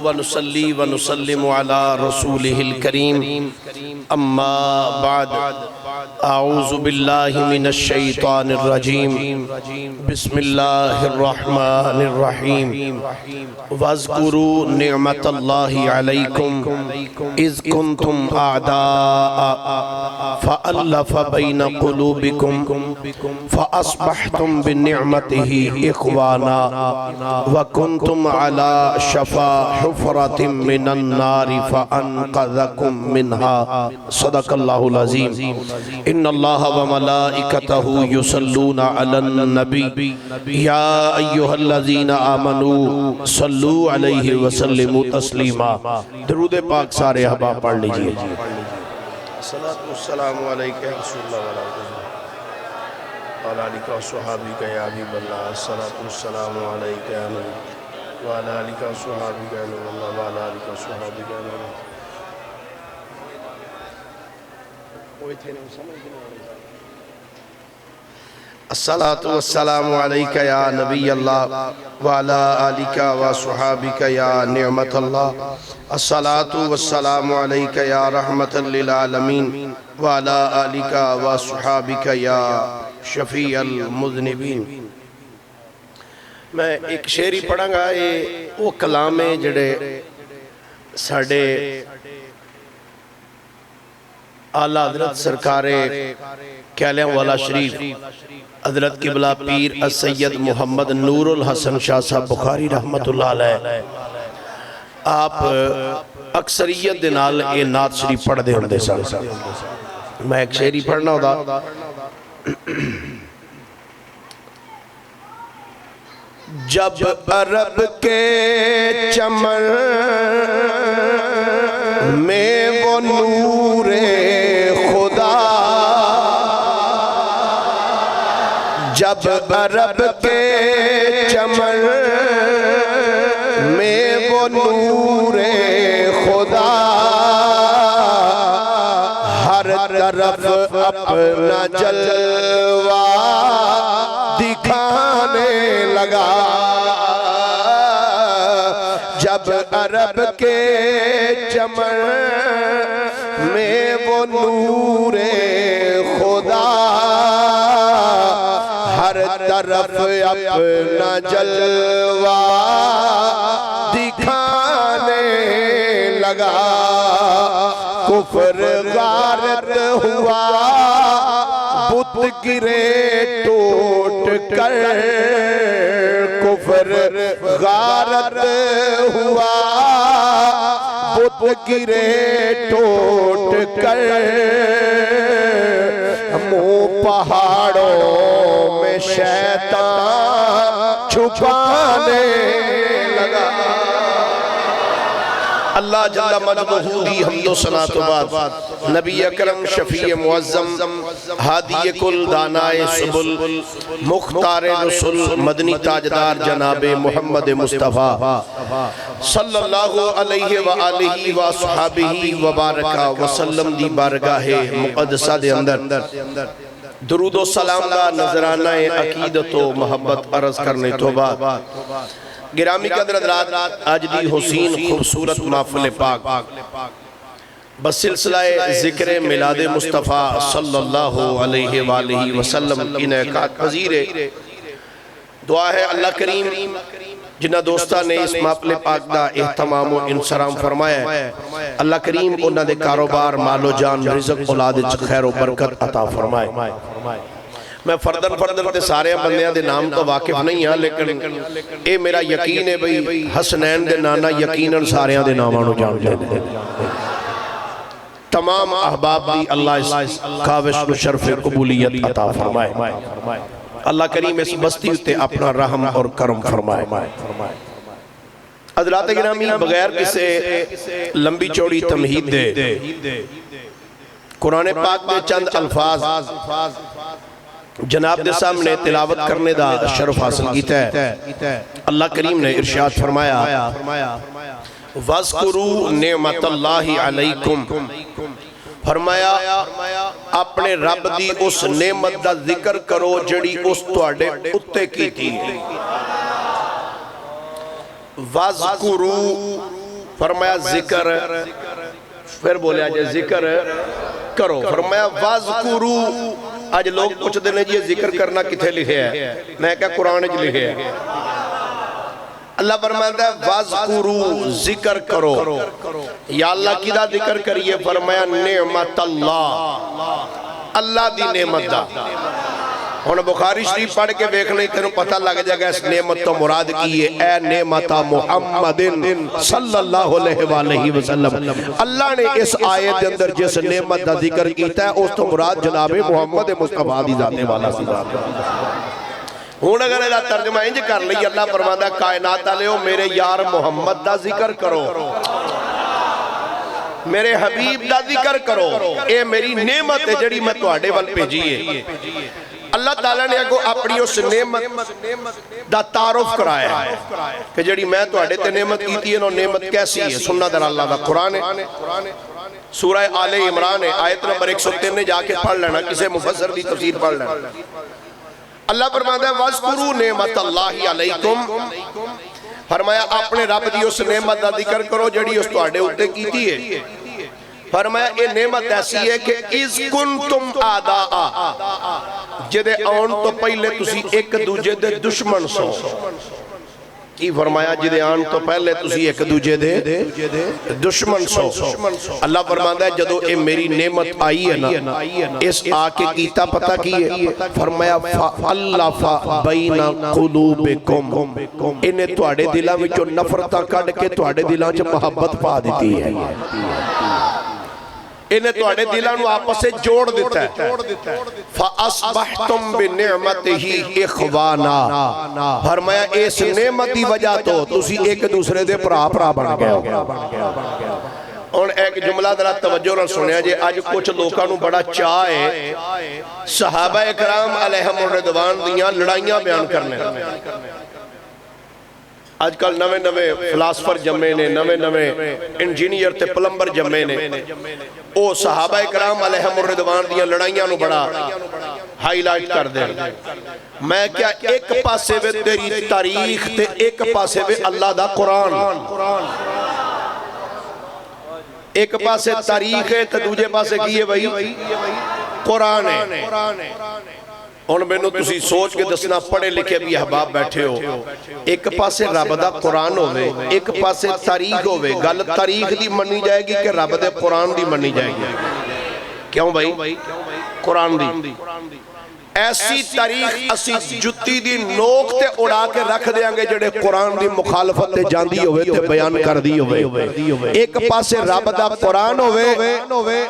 व नुसल्ली व नुसल्लिमु अला रसूलिहिल करीम अम्मा बाद आऊज़ु बिल्लाहि मिनश शैतानिर रजीम बिस्मिल्लाहिर रहमानिर रहीम वज़कुरू निअमतल्लाहि अलैकुम इज़ कुंतुम आदाअ फ़अल्लफ़ बैन क़ुलूबिकुम फ़अस्बहतुम बिनिअमतिही इख़वाना व कुंतुम अला शफ़ा हुफ़रतिम मिनन नारि फ़अनक़ज़कुम मिनहा सदक़ल्लाहुल अज़ीम। इन्नल्लाह व मलाइकतहु युसल्लूना अलन नबी या अय्युहल्लज़ीना आमनू सल्लू अलैहि व सल्लिमू तस्लीमा। दरूद पाक सारे अहबाब पढ़ लीजिए। सलातु वस्सलामु अलैका या रसूलल्लाह व अला आलिका व स्वहाबिका या हबीबल्लाह। सलातु वस्सलामु अलैका या नबी व अला आलिका व स्वहाबिका या नूरुल्लाह व अला आलिका व स्वहाबिका या नूरुल्लाह। अस्सलातु वस्सलामु अलैका या नबी अल्लाह व अला आलिका व स्वहाबिका या निअमतल्लाह। अस्सलातु वस्सलामु अलैका या रहमतल लिल आलमीन व अला आलिका व स्वहाबिका या शफीअल मुज़निबीन। मैं एक शेर ही पढ़ांगा। ये वो कलाम है जिहड़े साडे आला हज़रत सरकारे क्यालियां वाला शरीफ हज़रत किबला पीर सैयद मोहम्मद नूरुल हसन शाह साहब बुखारी रहमतुल्लाह अलैह आप अक्सरियत दे नाल ये नात शरीफ पढ़दे हुंदे सन। मैं एक शेर ही पढ़ना होदा। जब अरब के चमन में वो नूरे खुदा, जब अरब के चमन में वो नूरे खुदा हर तरफ अपना जलवा दिखाने लगा। जब अरब के चमन में वो नूरे खुदा हर तरफ अपना जलवा दिखाने लगा। कुफ्र गारत हुआ, बुत गिरे टूट कर। कुफ्र गारत हुआ, बुत गिरे टूट कर। मुँह पहाड़ों में शैतान छुपाने लगा। अल्लाह जल्ला मजदूहू दी हम्दो सना तो बाद नबी अकरम शफी मुअज़्ज़म हादी कुल दानाए सुबुल मुख्तार रसूल मदनी ताजदार जनाबे मोहम्मद मुस्तफ़ा सल्लल्लाहु अलैहि व आलिहि व अस्हाबिही व बारका वसल्लम दी बारगाहे मुक़द्दसा दे अंदर दुरूद व सलाम दा नजराना अकीदत व मोहब्बत अर्ज़ करने तो बाद गिरामी कदर हज़रात आज दी हुसैन खूबसूरत महफ़िल पाक बसिलसिलाए ज़िक्र मिलाद मुस्तफ़ा सल्लल्लाहु अलैहि वालिहि वसल्लम इनेकात पज़ीर दुआ है अल्लाह करीम जिन्हां दोस्तां ने इस महफ़िल पाक दा एहतमाम व इंसराम फरमाया है अल्लाह करीम उन्हां दे कारोबार मालो जान रिज़्क़ औलाद च खैर व बरकत अता फरमाए। मैं फर्दन फर्दन ते सारे बंदियां दे नाम तो वाकिफ नहीं हाँ, लेकिन ये मेरा यकीन है भाई हसनैन दे नाना यकीनन सारियां दे नामां नूं जानदे ने। तमाम अहबाब दी अल्लाह काविश व शर्फ कबूलियत अता फरमाए। अल्लाह करीम इस बस्ती उत्ते अपना रहम और करम फरमाए। हज़रात गिरामी बगैर किसी लंबी चौड़ी तमहीद दे कुरान पाक में चंद अल्फाज जनाब दे सामने तिलावत करने दा शरफ हासिल कीता है। अल्लाह करीम ने इरशाद फरमाया वज़कुरू निअमतल्लाहि अलैकुम। फरमाया अपने रब दी उस नेमत दा जिक्र करो जिहड़ी उस तुहाडे उत्ते कीती है। वज़कुरू फरमाया जिक्र, फिर बोलिया जे जिक्र करो। फरमाया वज़कुरू। अज लोग पूछते हैं जी जिक्र करना किथे लिखे है, मैं क्या कुरान च लिखे है। अल्लाह फरमाता है वज़कुरू, जिक्र करो। या अल्लाह किदा जिक्र करिए? फरमाया नेमत अल्लाह, अल्लाह दी नेमत दा। हुण बुखारी शरीफ पढ़ के वेख ले, तेनों पता लग जाएगा इस नेमत तो मुराद की है। ए नेमता मुहम्मदिन सल्लल्लाहु अलैहि वसल्लम। अल्लाह ने इस आयत के अंदर जिस नेमत का जिक्र किया है उस तो मुराद जनाबे मुहम्मद मुस्तफा दी जाते वाला सी। हुण अगर इसका तर्जमा इंज कर ली, अल्लाह फरमांदा कायनात वालेओ मेरे यार मुहम्मद का जिक्र करो, मेरे हबीब का जिक्र करो। ये मेरी नेमत है जिहड़ी मैं तुहाडे वल भेजी है। अल्लाह ताला ने अगो अपनी उस नेमत दा तारुफ कराया कि जिहड़ी मैं तुहाडे ते नेमत कीती है, नेमत कैसी है। सुन्ना दर अल्लाह दा कुरान है, सूरह आले इमरान है, आयत नंबर 103 जाके पढ़ लेना, किसी मुफस्सिर दी तफसीर पढ़ लेना। अल्लाह फरमाता है वज़कुरू नेमत अल्लाहि अलैकुम। फरमाया अपने रब दी उस नेमत दा जिक्र करो जिहड़ी उस तुहाडे उत्ते कीती है। फरमाया ये नेमत ऐसी है कि इज़ कुंतुम आदा, जिहदे आउण तो पहले तुसी एक दूजे दे दुश्मन सो। की फरमाया? जिहदे आउण तो पहले तुसी एक दूजे दे दुश्मन सो। अल्लाह फरमांदा है जदों ये मेरी नेमत आई है ना, इस आके कीता पता की है? फरमाया फअल्लफ़ा बैना क़ुलूबिकुम। इन्हें तुहाडे दिलां विचों नफरतां कढ के तुहाडे दिलां च मोहब्बत पा दी है। इन्हें तुहाडे दिलां नूं आपस में जोड़ दिता है। फ़अस्बहतुम बिनिअमतिही इख़वाना। फरमाया इस नेमत की वजह तो तुसी एक दूसरे दे भरा भरा बन गए हो। और एक जुमला जरा तवज्जो नाल सुनिया जे। अज कुछ लोगों को बड़ा चाह है सहाबा इकराम अलैहिम रिदवान दियां लड़ाइयां बयान करने। अजकल नवे नवे फिलासफर जमे ने, नवे नवे इंजीनियर ते प्लंबर जमे ने। ओ सहाबा इकराम अलैहिम रिदवान दियां लड़ाइयां नूं बड़ा हाईलाइट कर दे। मैं क्या एक पासे वे तेरी तारीख ते एक पासे वे अल्लाह दा कुरान। एक पासे तारीख है तो दूजे पासे की है भाई? कुरान है। हुण मैनूं तुसीं सोच के दसना, पढ़े लिखे भी अहबाब बैठे हो, एक पासे रब दा कुरान होवे, एक पासे तारीख होवे। गल तारीख दी मन्नी जाएगी कि रब दे कुरान दी मन्नी जाएगी? क्यों भाई? कुरान दी। ऐसी तारीख असी जुत्ती दी नोक ते उड़ा के रख देंगे जिहड़े कुरान दी मुखालफत ते जांदी होवे ते बयान करदी होवे। एक पासे रब दा कुरान होवे,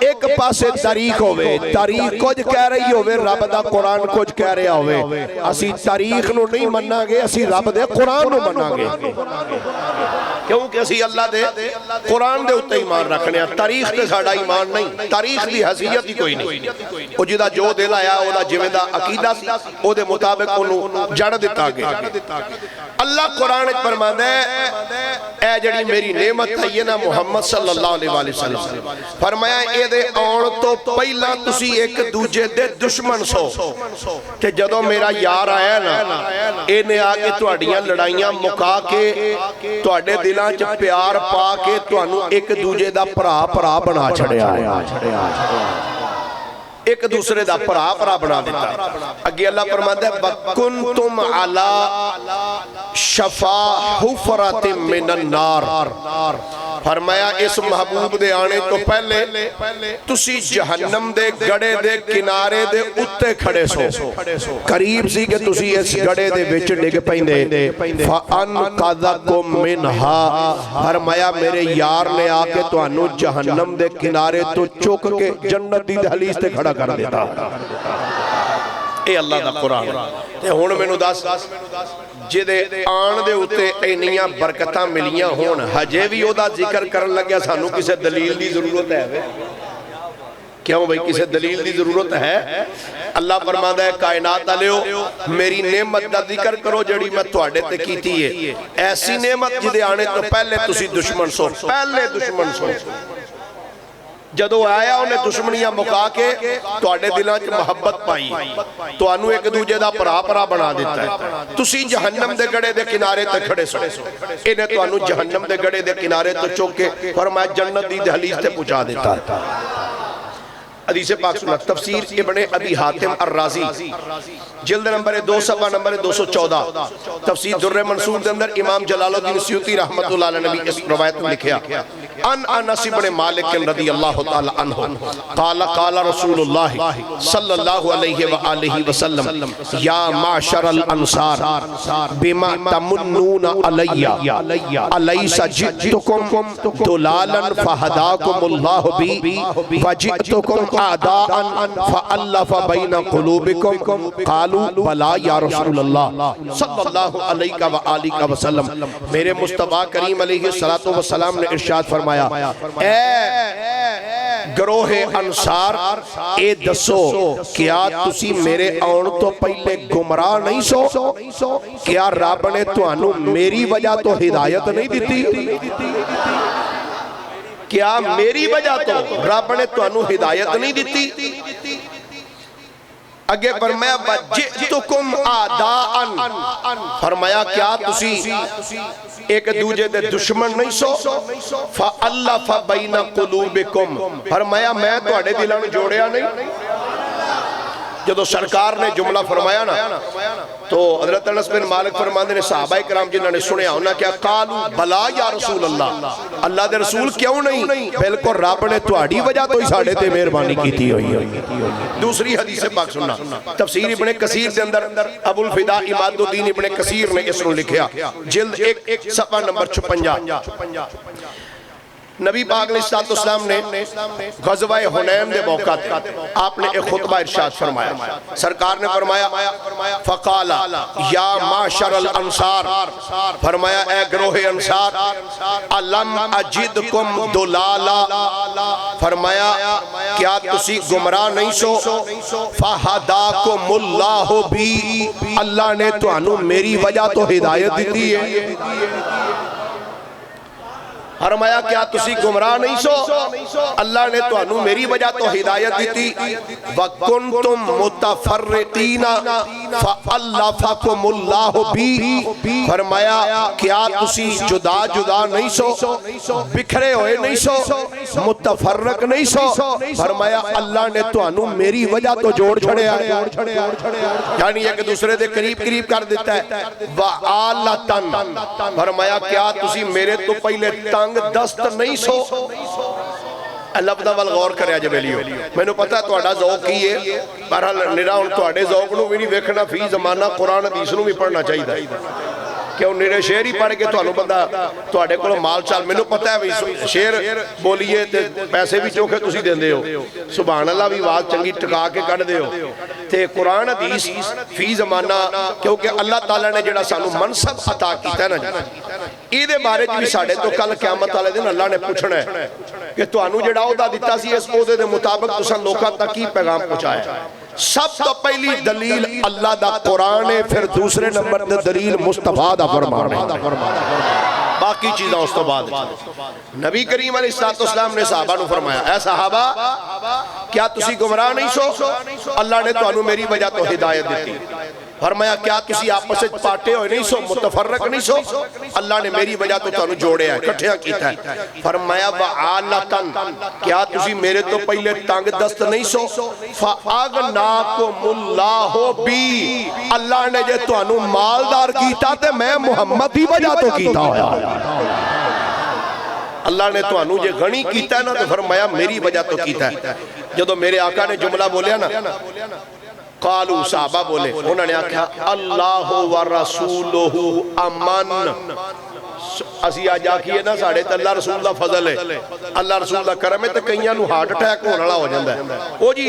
एक पासे तारीख होवे। तारीख कुछ कह रही होवे, रब दा कुरान कुछ कह रहा होवे। असी तारीख नूं नहीं मन्नांगे, असी रब दे कुरान नूं मन्नांगे, क्योंकि असी अल्लाह दे कुरान दे उत्ते ईमान रखने। तारीख ते साडा ईमान नहीं, तारीख दी हैसियत ही कोई नहीं। ओ जिहदा जो दिल आया ओदा जिवें दा अकीदा सी ओदे मुताबिक ओनू जड़ दिता गया। अल्लाह कुरान विच फरमांदा है ए जिहड़ी मेरी नेमत है ये ना मुहम्मद सल्लल्लाहु अलैहि वसल्लम, फरमाया इहदे आउण तो पहला तुसी एक दूजे दे दुश्मन सो ते जदों मेरा यार आया ना इहने आके तुहाडीआं लड़ाइयां मुका के तुहाडे दिलां च प्यार पा के तुहानू एक दूजे दा भरा भरा बना छड़िया है। एक दूसरे दा भरा भरा बना दिता। अगे अल्लाह फरमांदा है वकुंतुम अला शफा हुफरतिम मिनन नार। फरमाया इस महबूब दे आने तो पहले तुसी जहन्नम दे गड़े दे किनारे दे उत्ते खड़े सो, करीब सी कि तुसी इस गड़े दे विच डिग पैंदे। फअनक़ज़कुम मिनहा। फरमाया मेरे यार ने आके तुहानू जहन्नम दे किनारे तो चुक के जन्नत दी दहलीज ते खड़ा कर देता। ये अल्लाह दा कुरान। ते हुण मैनू दस जिहदे आण दे उत्ते इन्नियां बरकतां मिलियां होण हजे भी ओदा जिक्र करन लग्या सानू किसी दलील दी जरूरत है? क्यों भाई किसी दलील की जरूरत है? अल्लाह फरमांदा है कायनात वालेओ मेरी नेमत दा जिक्र करो जिहड़ी मैं तुहाडे ते कीती है। ऐसी नेमत जिहदे आने तो पहले तुसी दुश्मन सो, पहले दुश्मन सो। जदों आया उन्हें दुश्मनियां मुका के तुहाडे दिलां च मुहब्बत पाई, तुहानू एक दूजे दा भरा भरा बना दिता है। तुसी जहन्नम दे गड़े दे किनारे ते खड़े सो, इन्हें तुहानू जहन्नम दे गड़े दे किनारे तो चुक के फरमाया जन्नत दी दहलीज ते पहुंचा दिता। हदीस पाक सुना। तफसीर इब्ने अबी हातिम अर-राज़ी जिल्द नंबर 2 सफ़ा नंबर 214, तफसीर दुर्र मंसूर के अंदर इमाम जलालुद्दीन सयूती रहमतुल्लाह अलैहि नबी इस रवायत में लिखा अन अनस इब्न मालिक रज़ियल्लाहु तआला अन्हु क़ाला क़ाला रसूलुल्लाह सल्लल्लाहु अलैहि व आलिहि वसल्लम या माशरल अंसार बिमा तमुन्नून अलैया अलैसा जितुकुम दुलालन फहदाकुमुल्लाहु बी वजितुकुम आदाअन फअल्लफ़ बैन क़ुलूबिकुम क़ालू बला या रसूलल्लाह सल्लल्लाहु अलैहि व आलिहि वसल्लम। मेरे मुस्तफ़ा करीम अलैहिस्सलातु वस्सलाम ने इरशाद फरमाया, ए गरोहे अंसार ए दसो क्या तुसी मेरे आउण तो पहले गुमराह नहीं सो? क्या रब ने तुहानू मेरी वजह तो हिदायत नहीं दी? क्या मेरी वजह तो रब ने तुहानू हिदायत नहीं दी? अगे फरमाया वजितुकुम आदाअन, फरमाया क्या तुसी एक दूजे दे दुश्मन नहीं सो? फअल्लफ़ बैन क़ुलूबिकुम, फरमाया मैं तुहाडे दिलां नूं जोड़िया नहीं। जदों सरकार ने जुमला फरमाया ना तो हज़रत अनस बिन मालिक फरमाते ने सहाबा इकराम जिन्होंने सुनिया उन्होंने क्या कालू भला या रसूल अल्लाह, अल्लाह दे रसूल क्यों नहीं, बिल्कुल रब ने तुहाडी वजह तो ही साडे ते मेहरबानी कीती हुई है। दूसरी हदीस पाक सुनना। तफसीर इब्ने कसीर के अंदर अबुल फिदा इमादुद्दीन इब्ने कसीर ने इसको लिखा जिल्द 1 सफ़ा नंबर 56। नबी पाक अलैहिस्सलाम ने ग़ज़वा हुनैन दे मौका ते आपने एक खुतबा इरशाद फरमाया। सरकार ने फरमाया फ़क़ाला या माशरल अंसार, फरमाया ए ग्रोहे अंसार अलम अजिदकुम दुलाला, फरमाया क्या तुसी गुमराह नहीं सो? फ़हदाकुमुल्लाहु बी, अल्लाह ने तुहानू मेरी वजह तो हिदायत दी है। फरमाया क्या तुसी गुमराह नहीं सो? अल्लाह ने तुहानू मेरी वजह तो हिदायत दी। व कुंतुम मुतफर्रिकीना फअल्लफ़कुमुल्लाहु बी, फरमाया क्या तुसी जुदा जुदा नहीं सो, बिखरे हुए नहीं सो, मुतफर्रक नहीं सो? फरमाया अल्लाह ने तुहानू मेरी वजह तो जोड़ छड़िया, यानी एक दूसरे दे करीब करीब कर दिता है। व आलतन, फरमाया क्या तुसी मेरे तो पहले तंग दस्त नहीं सो? लफ्ज़ां वल गौर करिया जे बेलियो, मैनू पता तुहाडा ज़ौक की है, बहरहाल निरा हुण तुहाडे ज़ौक नूं भी नहीं वेखना, फी ज़माना कुरान हदीस नूं भी पढ़ना चाहिए। क्यों निरे शेर ही पढ़ के तुहानू बंदा तुहाडे कोल माल चाल, मैनू पता है भी शेर बोलीए ते पैसे भी चोखे तुसीं देंदे हो, सुभान अल्लाह भी आवाज़ चंगी टका के कढ़दे हो, ते कुरान हदीस फी ज़माना, क्योंकि अल्लाह ताला ने जिहड़ा सानू मनसब अता कीता ना जी, इहदे बारे च भी साडे तो कल क़यामत वाले दिन अल्लाह ने पूछना है कि तुहानू जिहड़ा ओहदा दिता सी इस ओहदे दे मुताबिक तुसां लोकां तक की पैगाम पहुंचाया। सब तो पहली दलील अल्लाह दा कुरान है, फिर दूसरे नंबर ते दलील मुस्तफा दा फरमान है, बाकी चीज़ां उस तो बाद। नबी करीम अलैहिस्सलाम ने सहाबा नूं फरमाया, ऐ सहाबा क्या तुसी गुमराह नहीं सो? अल्लाह ने तुहानू मेरी वजह तो हिदायत दी। फरमाया क्या तुसी आपस में पाटे हुए नहीं सो, मुतफर्रक नहीं सो? अल्लाह ने मेरी वजह तो तुहानू जोड़िया है, इकट्ठिया कीता है। फरमाया व आलतन, क्या तुसी मेरे तो पहले तंग दस्त नहीं सो? फ़अग़नाकुमुल्लाहु बी, अल्लाह ने जे तुहानू मालदार कीता ते मैं मुहम्मद दी वजह तो कीता होया। अल्लाह ने तुहानू जे गनी कीता ना तो फरमाया मेरी वजह तो कीता है। जदों मेरे आका ने जुमला बोलिया ना, कालू साहबा बोले, उन्होंने आख्या अल्लाह व रसूलुहु अमन, असी अज आखिए ना साढ़े तो अल्लाह रसूल का फजल है, अल्लाह रसूल का करम है, तो कईयां नूं हार्ट अटैक होने वाला हो जाता है। ओ जी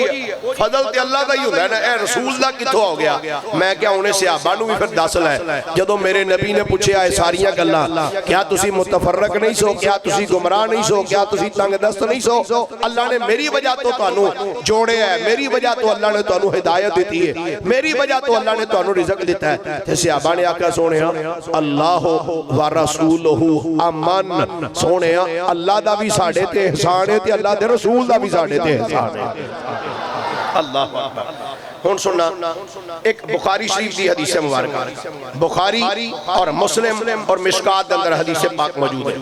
फजल तो अल्लाह का ही होंदा है ना, ए रसूल का कित्थों हो गया? मैं क्या उन्हें सहाबा नूं भी फिर दस लै, जदों मेरे नबी ने पूछा है सारियां गल्लां, क्या तुसी मुतफर्रक नहीं सो, क्या तुसी गुमराह नहीं सो, क्या तुसी तंगदस्त नहीं सो? अल्लाह ने मेरी वजह तो तुहानू जोड़े है, मेरी वजह तो अल्लाह ने तुहानू हिदायत दी है, मेरी वजह तो अल्लाह ने तुहानू रिज़्क दिता है। ते सहाबा ने आख्या सोहणिया अल्लाह व रसूलुहु रसूलुहु अमन। सोने अल्लाह दा भी साडे ते एहसान है ते अल्लाह दे रसूल दा भी साडे ते एहसान है। अल्लाह अकबर। हुण सुनना एक बुखारी शरीफ की हदीस मुबारक, बुखारी और मुस्लिम और मिशकात के अंदर हदीस पाक मौजूद है।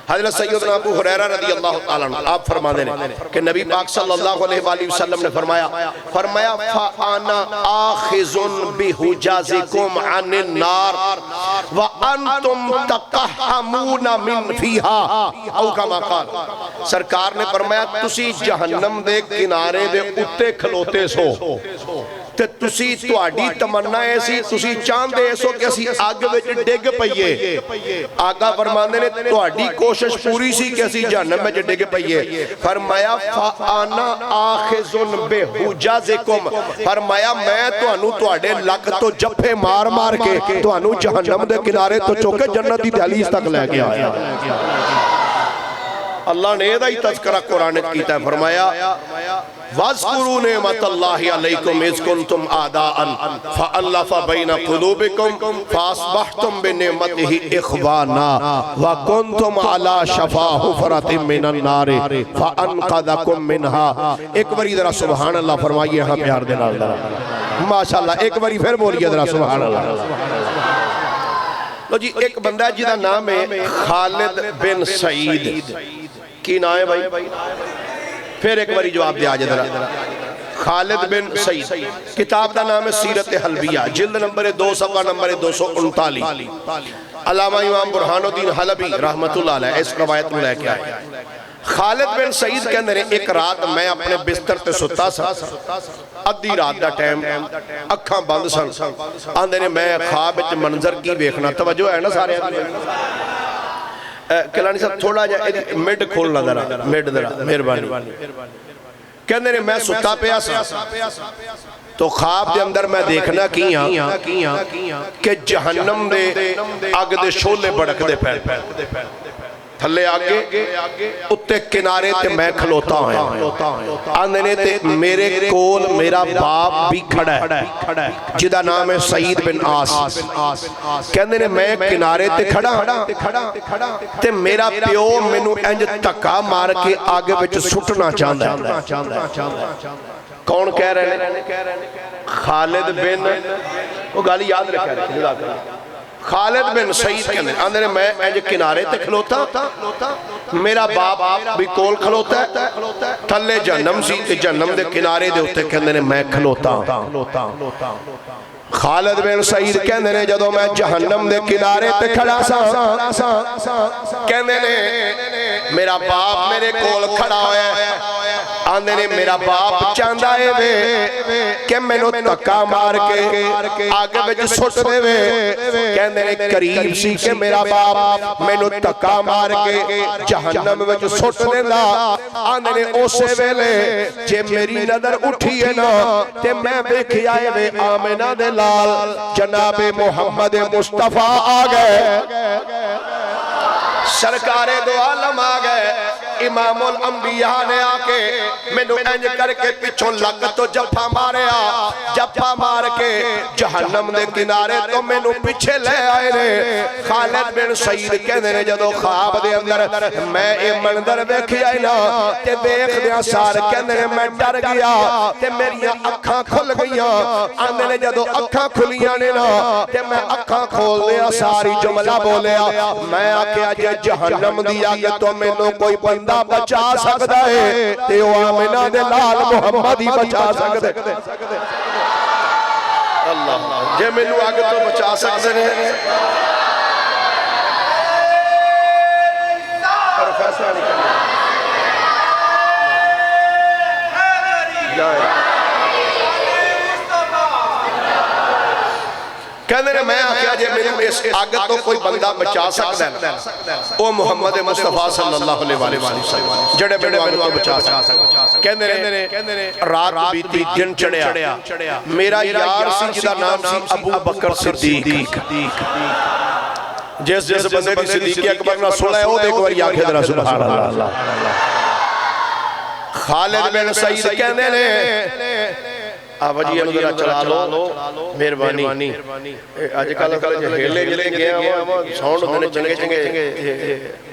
हज़रत सैयदना अबू हुरैरा रज़ी अल्लाह तआला अन्हु आप फरमाते हैं कि नबी पाक सल्लल्लाहु अलैहि वसल्लम ने फरमाया फ़अना आखिज़ुन बिहुजाज़िकुम अनिन नार व अंतुम तक़हमूना मिन फ़ीहा औ कमा क़ाल। सरकार ने फरमाया तुसी जहन्नम दे किनारे दे उत्ते खलोते सो ते तुसी तुहाडी तमन्ना ऐसी तुसी चाहते सो कि असी अग विच डिग पईए। आगा फरमांदे ने तुहाडी कोशिश पूरी सी कि असी जहन्नम विच डिग पईए। फरमाया फ़अना आखिज़ुन बिहुजाज़िकुम, फरमाया मैं तुहानू तुहाडे लक तो जफ्फे मार मार के तुहानू जहन्नम दे किनारे तो चुक के जन्नत दी दहलीज तक लेके आया। अल्लाह ने इहदा ही तज़किरा कुरान में कीता है। फरमाया वज़कुरू निअमतल्लाहि अलैकुम इज़ कुंतुम आदाअन फ़अल्लफ़ बैन क़ुलूबिकुम फ़अस्बहतुम बिनिअमतिही इख़वाना व कुंतुम अला शफ़ा हुफ़रतिन मिनन नार फ़अनक़ज़कुम मिनहा। एक बारी जरा सुभान अल्लाह फरमाइए। हाँ प्यार दे नाल माशाअल्लाह। एक बारी फिर बोलिए जरा सुभान अल्लाह। लो जी एक बंदा जिहदा नाम है खालिद बिन सईद। की नाम है भाई? फिर एक बारी जवाब दिया जरा। खालिद बिन सईद। किताब का नाम है सीरत हलबिया, जिल्द नंबर 2 सफ़ा नंबर 239। अल्लामा इमाम बुरहानुद्दीन हलबी रहमतुल्लाह अलैह इस रवायत में लेके आए। खालिद बिन सईद कहते हैं एक रात मैं अपने बिस्तर ते सुता सा, अद्धी रात का टाइम, अखां बंद सन। आंदे ने मैं ख्वाब विच मंजर की वेखना। तवज्जो है ना सारे? किलानी साहब थोड़ा जा मिड खोलना जरा, मिड जरा मेहरबानी। कहते ने मैं सुता पिया सा तो ख्वाब के अंदर मैं देखना की हाँ कि जहन्नम दे अग दे शोले भड़कदे पे, थले आगे उत्ते किनारे ते मैं खलोता होया। आंदे ने ते मेरे कोल मेरा बाप भी खड़ा है जिदा नाम है सईद बिन आस। कहंदे ने मैं किनारे ते खड़ा ते मेरा प्यो मैनू इंज धक्का मार के अग विच सुटना चाहता है। कौन कह रहे हैं? खालिद बिन, वो गल याद रखा, खालिद बिन सईद कहते आंदे ने मैं इंज किनारे ते खलोता, मेरा बाप भी कोल खलोता है, थले जहन्नम सी ते जहन्नम दे किनारे दे उत्ते कहंदे ने मैं खलोता। खालिद बिन सईद कहंदे ने जदों मैं जहन्नम दे किनारे ते खड़ा सा, कहंदे ने मेरा बाप मेरे कोल खड़ा होया है। आंदे ने मेरा बाप चाहता है वे कि मैनू धक्का मार के अग विच सुट देवे। कहंदे ने करीब सी कि मेरा बाप मैनू धक्का मार के जहन्नम विच सुट देंदा। आंदे ने उस वेले जे मेरी नजर उठी है ना ते मैं वेखिया वे आमिना दे लाल जनाबे मुहम्मद मुस्तफा आ गए, सरकारे दो आलम आ गए। इमामुल अंबिया ने आके मैनू इंज करके पिछों लग तो जफा मारिया, जफा मार के जहन्नम दे किनारे तो मैनू पीछे ले आए ने। खालिद बिन सईद कहंदे ने जदों ख्वाब दे अंदर मैं ये मंजर वेखिया ना ते देखदियां सार कहंदे ने मैं डर गया ते मेरियां अखां खुल गईयां। आंदे ने जदों अखां खुलियां ने ना ते मैं अखां खोल दिया सारी जुमला बोलिया, मैं आख्या जे जहन्नम दी अग तो मैनू कोई बंदा बचा सकता है ते ओ आमिना दे लाल मुहम्मद ही बचा सकदे। अल्लाह जे मैनू अग तो बचा सकते ने पर फैसला नहीं करना। कहते ने मैं आख्या जे मैनू इस अग तो कोई बंदा बचा सकता है वो मुहम्मद मुस्तफा सल्लल्लाहु अलैहि वसल्लम जेड़े मैनू बचा सकते। कहते ने रात बीती दिन चढ़िया, मेरा यार सी जिहदा नाम सी अबू बकर सिद्दीक। जिस जिस बंदे दी सिद्दीक अकबर नाल सुना है वो एक बार आखे जरा सुभान अल्लाह। खालिद बिन सईद कहते ने आवा जी जरा चला लो मेहरबानी अजकल हेले जिले गया साउंड होंदे चंगे चंगे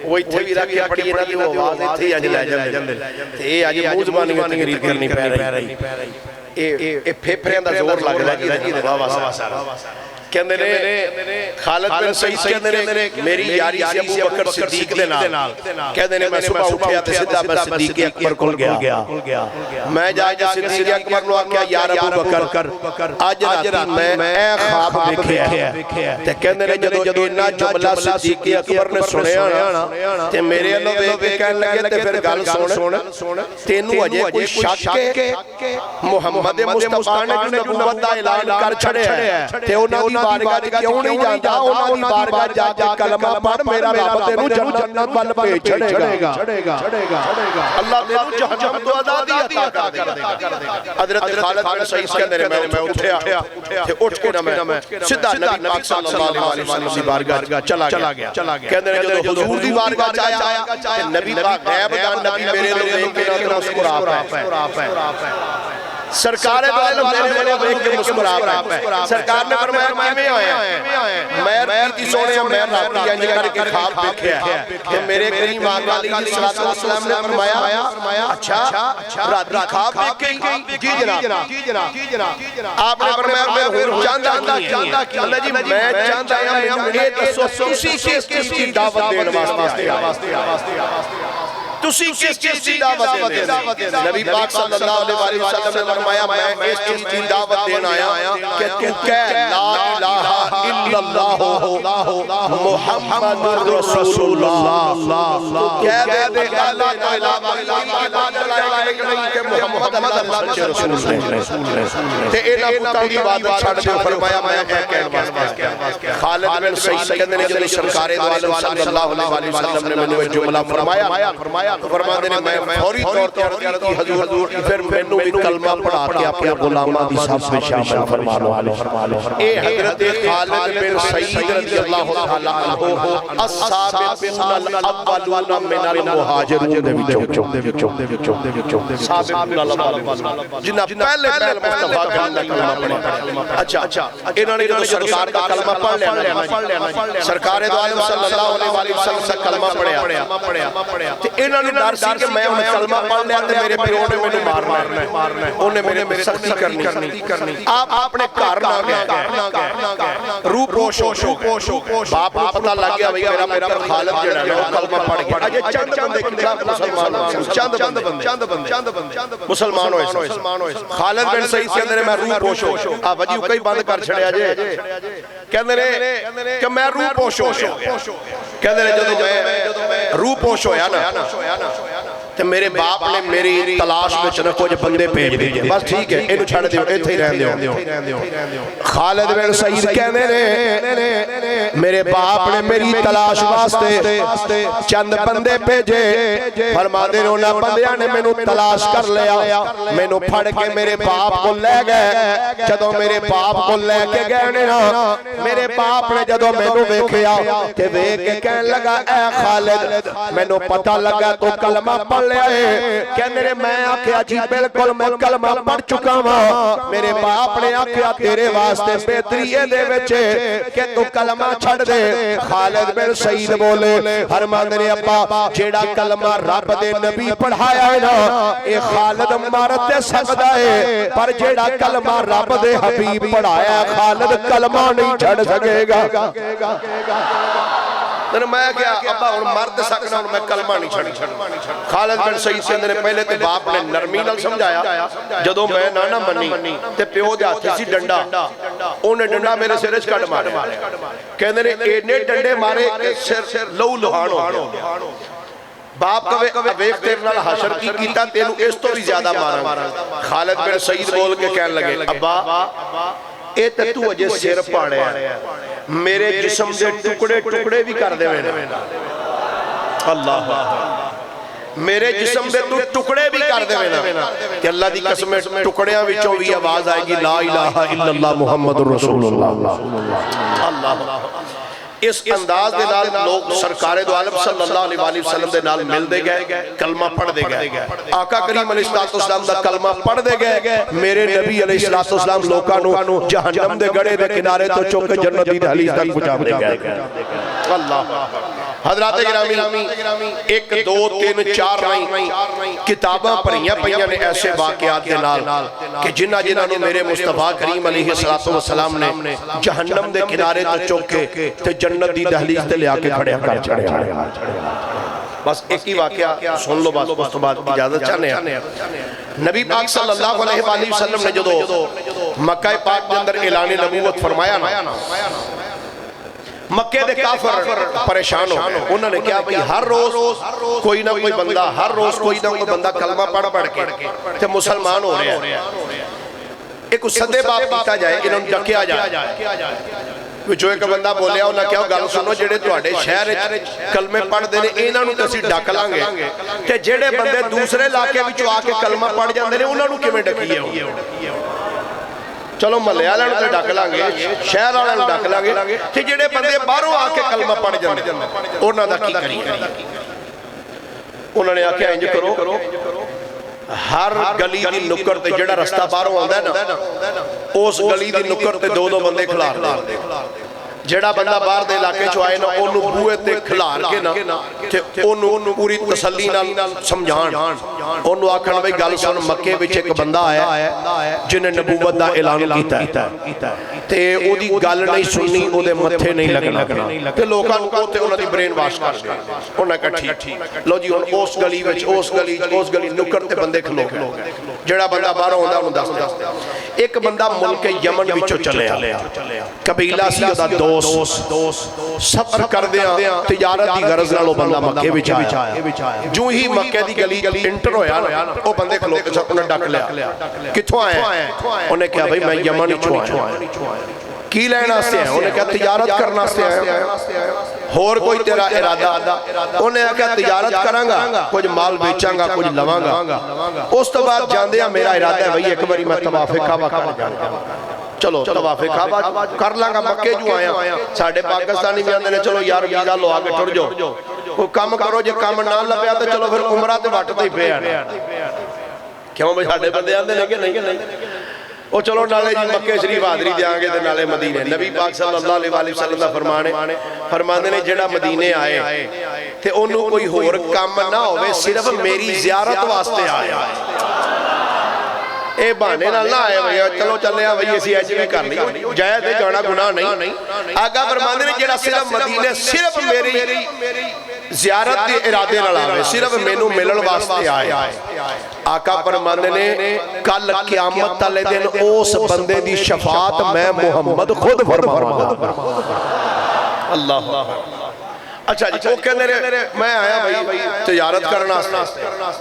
वो इत्थे भी रख के पड़ी इन्हां दी आवाज इत्थे अज लै जांदे ते ये अज मूंह ज़बानी तकरीर करनी पै रही ये फेफड़ियां दा जोर लगदा जी वाह वाह कहंदे ने खालिद बिन सईद कहंदे ने मेरी यारी सी अबू बकर सिद्दीक दे नाल कहंदे ने मैं सुबह उठया ते सीधा मैं सिद्दीक अकबर कोल गया मैं जाके सिद्दीक अकबर नु आख्या यार अबू बकर आज रात मैं ए ख्वाब देखया ते कहंदे ने जदों इन्ना जुमला सिद्दीक अकबर ने सुनया ना ते मेरे अल्लों वेख के कहन लगे ते फिर गल सुन तेनू अजे कोई शक है मुहम्मद मुस्तफा ने नबूवत दा ऐलान कर छड़या ते उन्हां दी बारगाह क्यों नहीं जाता उन्हां दी बारगाह जाके कलमा पढ़ मेरा रब तेनू जन्नत वल भेज छड़ेगा अल्लाह तेनू जहन्नम तो आजादी अता कर देगा हजरत खालिद बिन सईद कहंदे ने मैं उठया ते उठ के ना मैं सीधा नबी पाक सल्लल्लाहु अलैहि वसल्लम दी बारगाह चला गया कहंदे ने जदों हुजूर दी बारगाह च आया ते नबी पाक गैब दा नबी मेरे लो देख के ना मुस्कुरा पे सरकार मेरे देख के मुस्कुरा पे सरकार ने फरमाया किवें आया मैं की सोने मैं रात इंज करके ख्वाब देखया कि मेरे करीम आका अलैहि सलाम ने फरमाया अच्छा रात ख्वाब देख के जी जनाब आपने फरमाया मैं हुन चाहता कि अल्लाह जी मैं चाहता हूं मुझे दसो तुसी किस चीज की दावत देने वास्ते तुसी किस चीज की दावत देना नबी पाक सल्लल्लाहु अलैहि वसल्लम ने फरमाया मैं इस चीज की दावत देने आया कि तू कह ला इलाहा इल्लल्लाह मुहम्मदुर रसूलुल्लाह कह दे अल्लाह ला इलाहा इल्लल्लाह कि मुहम्मद अल्लाह के रसूल है ते इना पुत्तां दी बात छड़ दे फरमाया मैं कहण वास्ते खालिद बिन सईद कहंदे ने जदों सरकार दो आलम सल्लल्लाहु अलैहि वसल्लम ने मैनू जुमला फरमाया तो फरमाते ने मैं फौरी तौर पे अर्ज की हजूर फिर मैनू भी कलमा पढ़ा के अपने गुलामां दी सब में शामिल फरमा लो ए हजरत खालिद बिन सईद रज़ियल्लाहु तआला अन्हु अस्साबिकून अल-अव्वलून मिनल मुहाजिरीन दे विचों साबिकून अल-अव्वलून जिन्हां पहले मुस्तफा का कलमा पढ़ा अच्छा इन्हां ने जदों सरकार का कलमा पढ़ लेना सरकार दो आलम सल्लल्लाहु अलैहि वसल्लम से कलमा पढ़या ते इन्हां डर सी कि मैं उन्हें कलमा पढ़ लिया ते मेरे प्यो ने मैनू मारना उन्हें मेरे सख्ती करनी आप अपने घर ना गए रूप पोश बाप को पता लग गया भाई मेरा खालिद जेड़ा है वो कलमा पढ़ गया अजे चंद बंदे कितना मुसलमान चंद मुसलमान होए खालिद बिन सईद कहंदे ने मैं रूप पोश आ वजी कई बंद कर छड़या जे कहंदे ने कि मैं रूप पोश हो गया कहंदे ने जदों मैं रूप पोश होया ना ते मेरे बाप ने मेरी तलाश में न कुछ बंदे भेज दिए बस ठीक है इन्हू छड़ दियो इत्थे ही रहन दियो खालिद बिन सईद कहंदे ने मेरे बाप ने मेरी तलाश वास्ते चंद बंदे भेजे फरमांदे ने उन्हां बंदियां ने मैनू तलाश कर लिया मैनू फड़ के मेरे बाप को ले गए जदों मेरे बाप को लेके गए ने ना मेरे बाप ने जदों मैनू वेखिया ते वेख के कहन लगा ए खालिद मैनू पता लगा तू कलमा पढ़ लिया है कहंदे ने मैं आख्या जी बिल्कुल मैं कलमा पढ़ चुका हां मेरे बाप ने आख्या तेरे वास्ते बेहतरी ए दे विच कि तू कलमा छड़ दे खालिद बिन सईद बोले फरमांदे ने अब्बा जेड़ा कलमा रब दे नबी पढ़ाया है ना ए खालिद मर ते सकदा है पर जेड़ा कलमा रब दे हबीब पढ़ाया खालिद कलमा नहीं छड़ सकेगा तो मैं क्या अब्बा हुण मर ते सकना हुण मैं कलमा नहीं छड़ खालिद बिन सईद कहंदे ने पहले ते बाप ने नरमी नाल समझाया जदों मैं ना मन्नी ते प्यो दे हत्थ सी डंडा ओने डंडा मेरे सिर च कट मारिया कहंदे ने इन्ने डंडे मारे कि सिर लहू लुहान हो गया बाप कवे वेख तेरे नाल हशर की कीता तेनू इस तो भी ज्यादा मारांगा खालिद बिन सईद बोल के कहन लगे अब्बा ए ते तू अजे सिर पाड़िया मेरे जिस्म दे टुकड़े टुकड़े भी कर देवे अल्लाह मेरे जिस्म दे तू टुकड़े भी कर देवे ना ते अल्लाह दी कसम टुकड़ियां विचों भी आवाज आएगी ला इलाहा इल्लल्लाह मुहम्मदुर रसूलुल्लाह अल्लाह इस अंदाज के नाल लोग सरकारे दो आलम सल्लल्लाहु अलैहि वसल्लम दे नाल मिलदे गए, कलमा पढ़दे गए। आका करीम अलैहिस्सलाम दा कलमा पढ़दे गए। मेरे नबी अलैहिस्सलाम लोकां नूं जहन्नम दे गड़े दे किनारे तो चुक के जन्नत दी दहलीज तक पहुंचाते गए। अल्लाह हज़रात गिरामी 1 2 3 4 नहीं किताबां भरियां पईयां ने ऐसे वाक़यात दे नाल कि जिन्हां जिन्हां नूं मेरे मुस्तफा करीम अलैहिस्सलाम ने जहन्नम दे किनारे तो चुक के ते जन्नत दी दहलीज ते लिया के खड़िया कर छड़िया। बस एक ही वाक़या सुन लो, बस उस तो बाद इजाजत चाहते हैं। नबी पाक सल्लल्लाहु अलैहि वसल्लम ने जो मक्का पाक के अंदर ऐलान नबूवत फरमाया ना, मक्के दे काफिर परेशान हो गए। उन्होंने क्या भाई हर रोज कोई ना कोई बंदा, हर रोज कोई ना कोई बंदा कलमा पढ़ के ते मुसलमान हो रहा है। एक सदे बाप कीता जाए, इन्होंने डकिया जाए। जो एक बंदा बोलिया उन्हें क्या गल सुनो, जेडे तुहाडे शहर कलमे पढ़ते हैं इन्हां नूं असीं डक लांगे ते जेडे बंदे दूसरे इलाके विचों आके कलमा पढ़ जाते हैं उन्हां नूं किवें डकीए। चलो महल्ले वालों तो डक लांगे, शहर वालों डक लांगे, ते जेडे बंदे बाहरों आके कलमा पढ़ जाते उन्हां दा की करिए। उन्होंने आख्या इंज करो, हर गली की नुक्कड़ ते जेड़ा रस्ता बाहरों आंदा है ना, उस गली की नुक्कड़ ते 2-2 बंदे खिलार दे। जेड़ा बंदा बाहर दे इलाके चो आए ना ओनू बूहे ते खिलार के ना ते ओनू पूरी तसल्ली नाल समझाण, ओनू आखण भाई गल सुन, मक्के विच एक बंदा आया जिन्हें नबूवत दा ऐलान कीता ते ओदी गल नहीं सुननी, ओदे मत्थे नहीं लगना ते लोकां नूं ओते उन्हां दी ब्रेन वाश कर दे। उन्हां कहा ठीक लो जी, हुण उस गली विच उस गली नुक्कड़ ते बंदे खलो गए। जेड़ा बंदा बाहरों आंदा ओनू दस। एक बंदा मुल्क यमन विचों चलिया, कबीला सी ओदा दोस्त, सफर करदियां तिजारत दी गरज नाल ओ बंदा मक्के विच आया। जो ही मक्के दी गली इंटर होया ना, ओ बंदे खलोते सन, उन्हें डक लिया, कित्थों आया? उन्हें कहा भाई मैं यमन विचों आया। की लैण वास्ते आया? उन्हें कहा तिजारत करने वास्ते आया। होर कोई तेरा इरादा? उन्हें आख्या तिजारत करांगा, कुछ माल बेचांगा, कुछ लवांगा। उस तो बाद जांदे मेरा इरादा है भाई एक बारी मैं तवाफ़े काबा कर जाऊंगा। चलो तवाफ़े काबा कर लांगा, मक्के जो आया। साडे पाकिस्तानी भी आंदे ने चलो यार वीज़ा लो आके टुर जाओ, कोई काम करो, जे काम ना लभ्या तो चलो फिर उमरा ते वटते ही पे। क्यों भाई साडे बंदे आंदे ने कि नहीं? वो चलो नाले जी मक्के शरीफ हाजरी देंगे तो नाले मदीने। नबी पाक सल्लल्लाहु अलैहि वसल्लम दा फरमाने ने जेड़ा मदीने आए ते ओनू कोई होर काम ना होवे, सिर्फ मेरी ज़ियारत वास्ते आया। ये बहाने नाल ना आए भैया चलो चले भाई असीं अज भी कर ली, जायज़ है, जाना गुनाह नहीं। आगा फरमांदे ने जेड़ा सिर्फ मदीने सिर्फ मेरी ज़ियारत के इरादे नाल आवे, सिर्फ मैनू मिलण वास्ते आया। आका फरमांदे ने कल क़यामत वाले दिन उस बंदे दी शफाअत मैं मुहम्मद खुद फरमावांगा। अल्लाह। अच्छा जी, वो कहते मैं आया भाई तिजारत करना,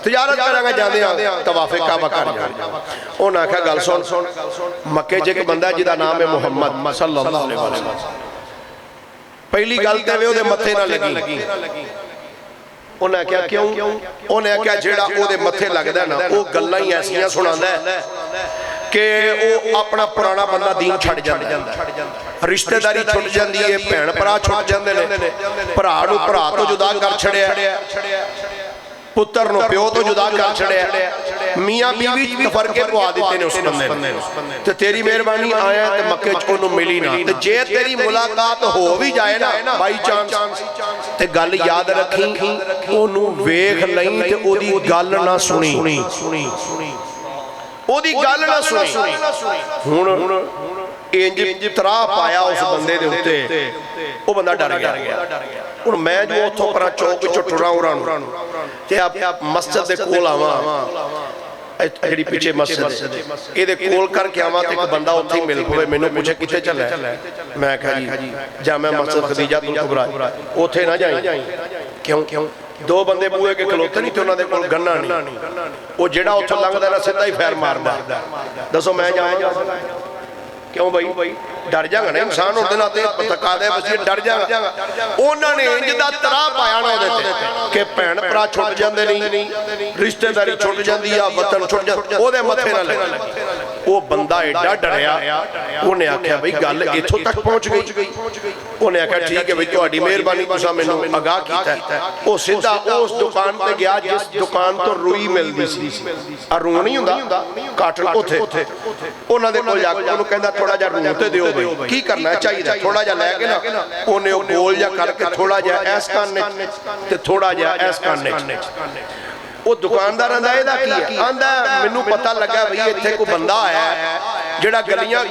तिजारत करांगा जांदे तवाफ़े काबा कर जांदे। उन्हें आख्या गल सुन, मक्के च एक बंदा जिहदा नाम है मुहम्मद सल्लल्लाहु अलैहि वसल्लम। पहली गल तो वो मत्थे ना लगी। उन्हें आख्या क्यों? उन्हें आख्या जेड़ा ओदे मत्थे लगदा ना वो गल्लां ही ऐसियां सुणांदा है कि वो अपना पुराना बंदा दीन छड़ जांदा, रिश्तेदारी छुट जाती है, भैन भरा छुट जाते हैं, भरा नूं भरा तो जुदा कर छड़िया, पुत्र नूं प्यो तो जुदा कर छड़िया, मियाँ बीवी फरके पवा दिते ने उस बंदे ने। ते तेरी मेहरबानी आया ते मक्के च ओनू मिली ना, ते जे तेरी मुलाकात हो भी जाए ना बाई चांस ते गल याद रखी, ओनू वेख लई ते ओदी गल ना सुनी, ओदी गल ना सुनी। हुण इंज तराह पाया उस बंदे दे उत्ते, वो बंदा डर गया। हुण मैं जो उत्थों परा चौक चो टुरां उरां ते आप मस्जिद दे कोल आवां, जिहड़ी पिछे मस्जिद इहदे कोल करके आवां ते एक बंदा उत्थे मिल पवे, मैनूं पुछे कित्थे चला? मैं कहा जी जामा मस्जिद खदीजा तुल कुबरा, उत्थे ना जाई। क्यों? दो बंदे बूहे के खलोते नहीं ते उन्हां दे कोल गन्ना नहीं, वो जिहड़ा उत्थों लंघदा ना सीधा ही फैर मारदा। दसो मैं जावांगा? क्यों भाई डर जागा ना, इंसान होने नाते थका दे बस डर जागा। उन्होंने इंज दा तराह पाया ना उहदे ते कि भैन भरा छुट जांदे नहीं, रिश्तेदारी छुट जांदी आ, वतन छुट जांदा, ओहदे मत्थे ना लगे। वो बंदा एडा डरिया, उन्हें आख्या बई गल इत्थों तक पहुंच गई। उन्हें आख्या ठीक है बई तुहाडी मेहरबानी, तुसां मैनूं आगाह कीता है। वो सीधा उस दुकान ते गया जिस दुकान तो रुई मिलदी सी। आ रू नहीं हुंदा काटन, उत्थे उन्हां दे कोल जाके उहनूं कहंदा थोड़ा जिहा रू ते दिओ बई, की करना चाहिदा। थोड़ा जिहा लैके ना उन्हें वो गोल जिहा करके थोड़ा जिहा इस काने ते थोड़ा जिहा इस काने। वो दुकानदार आंदा इहदा की है? आंदा मैनूं पता लगा बई इत्थे कोई बंदा आया जिहड़ा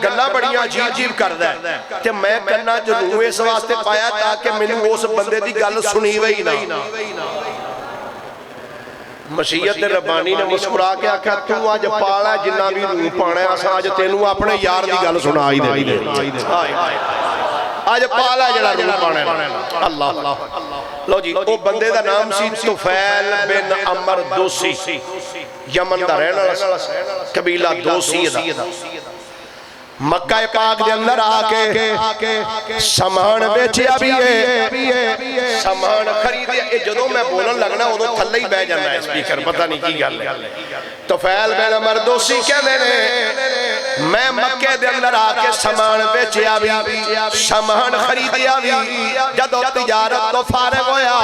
गल्लां बड़ियां अजीब अजीब करदा है ते मैं कन्नां च रू इस वास्ते पाया ताकि मैनूं उस बंदे दी गल सुनीवे ही ना। मसीयत रब्बानी ने मुस्कुरा के आख्या तू अज पाला जिन्ना भी रू पाना असां अज तैनूं अपने यार दी गल सुना ही देनी। अज पाला जिहड़ा रू पाना। अल्लाह लो जी, वो बंदे दा नाम सी तुफैल बिन अमर दोसी, यमन दा रहने वाला कबीला दोसी दा। मक्का पाक दे अंदर आके सामान बेचिया भी है, सामान खरीदे। जदों मैं बोलन लगना उदों थल्ले ही बह जाना है स्पीकर, पता नहीं की गल है। तुफैल बिन अमर दोसी कहंदे ने मैं मक्के दे अंदर आके सामान बेचिया भी, सामान खरीदिया भी। जदों तिजारत तो फारिग होया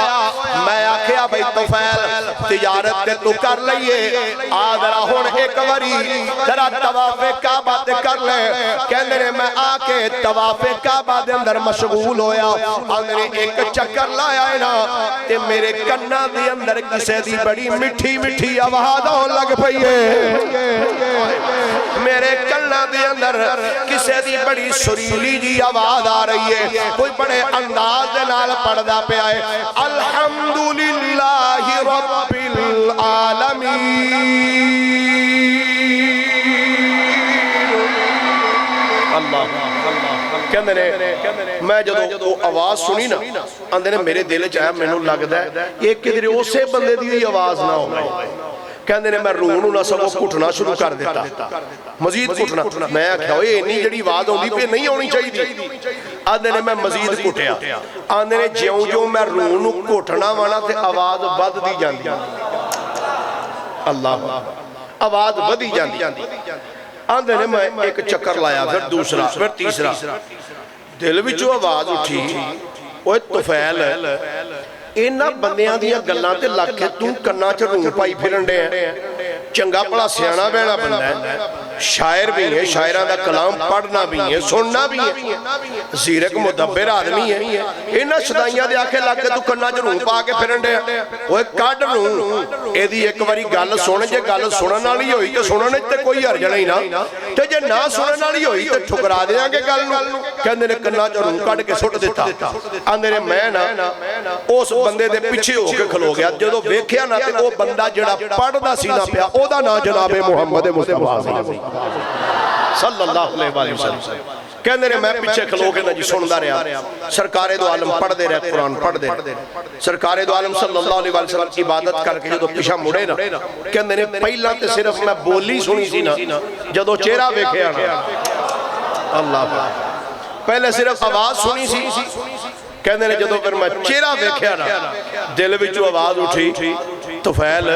मैं आख्या भाई तुफैल तिजारत ते तू कर लईए, आ जरा हुण एक बारी जरा तवाफ़े काबा ते कर ले। कहंदे ने मैं आके तवाफ़े काबा दे अंदर मशगूल होया। आंदे ने एक चक्कर लाया है ना ते मेरे कन्ना दे अंदर किसे दी बड़ी मिठी मिठी आवाज़ आउण लग पई है। मेरे कन्ना दे अंदर किसे दी बड़ी सुरीली जी आवाज़ आ रही है। कोई बड़े अंदाज दे नाल पढ़दा पिया है अल्हम्दुलिल्लाहि रब्बिल आलमीन। कहंदे ने मैं जदों आवाज़ सुनी ना आंदे ने मेरे दिल च आया मैनूं लगदा है ये किधरे उसे बंदे दी आवाज़ ना होवे। कहंदे ने मैं रूह नूं ना सगों घुटना शुरू कर दिता, मजीद घुटना। मैं आख्या ओए इन्नी जिहड़ी आवाज़ आउंदी पे नहीं आउणी चाहिदी। आंदे ने मैं मजीद घुटिया। आंदे ने ज्यों ज्यों मैं रूह नूं घुटना वाला ते आवाज़ वधदी जांदी। अल्लाह आवाज़ वधी जांदी। आंदे ने मैं एक चक्कर लाया, फिर दूसरा, फिर तीसरा। दिल विचों आवाज़ उठी ओए तुफैल इन्हां बंदियां दियां गल्लां ते लग के तू कन्नां च रू पाई फिरन दे। चंगा भला सियाणा बहना बंदा है, शायर भी है, शायरां दा कलाम पढ़ना भी है, सुनना भी है, ज़ीरक मुदब्बिर आदमी है। इन्हां सदाइयां दे आखे लग के तू कन्नां च रू पा के फिरन दे। ओए कढ रू एदी एक बारी गल सुन, जे गल सुनन वाली होई ते सुनने ते कोई हर्ज नहीं ना, ते जे ना सुनन वाली होई ते ठुकरा देंगे गल नूं। कहंदे ने कन्नां च रू कढ के सुट दिता। आंदे ने मैं ना उस बंदे दे पिछे होके खलो गया। जदों वेखिया ना ते ओ बंदा जिहड़ा पढ़दा सी ना पिया ओदा नाम जनाबे मुहम्मद मुस्तफा सल्लल्लाहु अलैहि वसल्लम। कहंदे ने मैं पिछे खलो के ना जी सुनदा रहा। सरकारे दो आलम पढ़दे रहे, कुरान पढ़दे। सरकारे दो आलम सल्लल्लाहु अलैहि वसल्लम की इबादत करके जदों पिछा मुड़े ना कहंदे ने पहला ते सिर्फ मैं बोली सुनी सी ना, जदों चेहरा वेखिया ना अल्लाह पहले सिर्फ आवाज़ सुनी सी। कहंदे ने जदों फिर मैं चेहरा वेखिया ना दिल विचों आवाज़ उठी तुफैल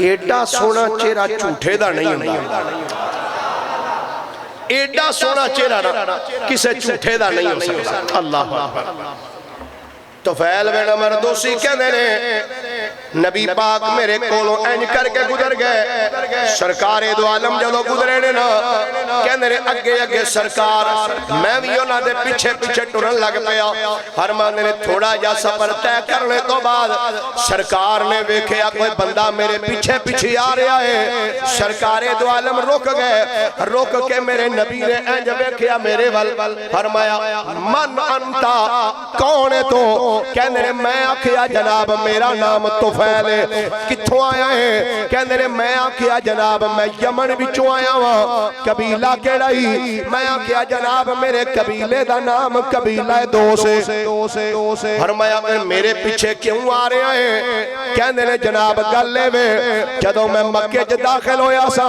एडा सोहना चेहरा झूठे दा नहीं हुंदा। एडा सोहना चेहरा ना किसे झूठे दा नहीं हो सकता। अल्लाह तुफैल बिन अमर दोसी कहंदे ने नबी पाक मेरे कोलों इंज करके गुजर गए। सरकारे दो आलम जदों गुजरे ने ना कहंदे ने अगे अगे सरकार, मैं भी उन्हां दे पिछे पिछे टुरन लग पिया। फरमांदे ने थोड़ा जा सफर तय करने तो बाद सरकार ने वेखिया कोई बंदा मेरे पिछे पिछे आ रहा है। सरकारे दो आलम रुक गए, रुक के मेरे नबी ने इंज वेखिया मेरे वल, फरमाया मन अंता कौन है तू? कहंदे ने मैं आखिया जनाब मेरा नाम तुफैल है। कित्थों आया है? कहंदे ने मैं आखिया जनाब मैं यमन विचों आया वां। कबीला केड़ा ही? मैं आखिया जनाब मेरे कबीले दा नाम कबीला दोस है। फरमाया मेरे पीछे क्यों आ रहा है? कहंदे ने जनाब गल ए वे जदों मैं मक्के च दाखिल होया सा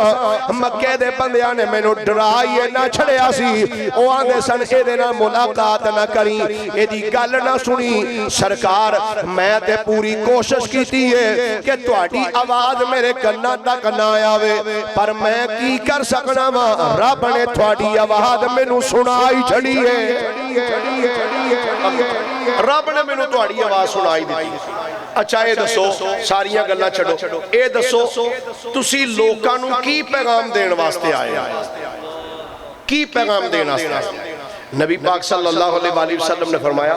मक्के दे बंदियां ने मैनू डराई ना छड़िया सी। ओ आंदे सन इहदे नाल मुलाकात ना करी, इहदी गल ना सुनी। सरकार मैं ते पूरी कोशिश की होती है कि तुहाडी आवाज मेरे कन्ना तक ना आवे, पर मैं की कर सकना वा, रब ने तुहाडी आवाज मैनू सुनाई छड़ी है। रब ने मैनू तुहाडी आवाज सुनाई दी। अच्छा ये दसो, सारियां गल्लां छड्डो, ये दसो तुसी लोकां नू की पैगाम देण वास्ते आए? की पैगाम देण वास्ते? नबी पाक सल्लल्लाहु अलैहि वसल्लम ने फरमाया,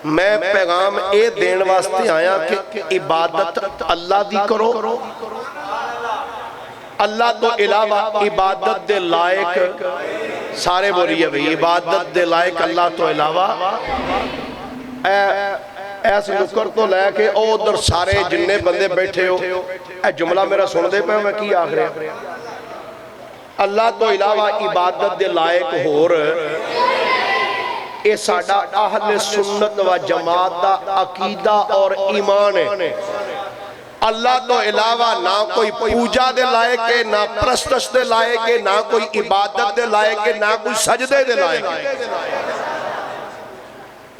मैं पैगाम ये देण वास्ते आया कि इबादत अल्लाह दी करो, अल्लाह तो इलावा इबादत दे लायक सारे बोलिए भाई, इबादत दे लायक अल्लाह तो इलावा ऐस नुकर तो लैके उधर सारे जिन्ने बंदे बैठे हो, ए जुमला मेरा सुनते पे मैं की आख रहा, अल्लाह तो इलावा इबादत दे लायक होर ये साडा अहले सुन्नत व जमात दा अकीदा और ईमान है। अल्लाह तो इलावा ना कोई पूजा दे लायक है, ना प्रस्तश दे लायक है, ना कोई इबादत दे लायक है, ना कोई सजदे दे लायक है।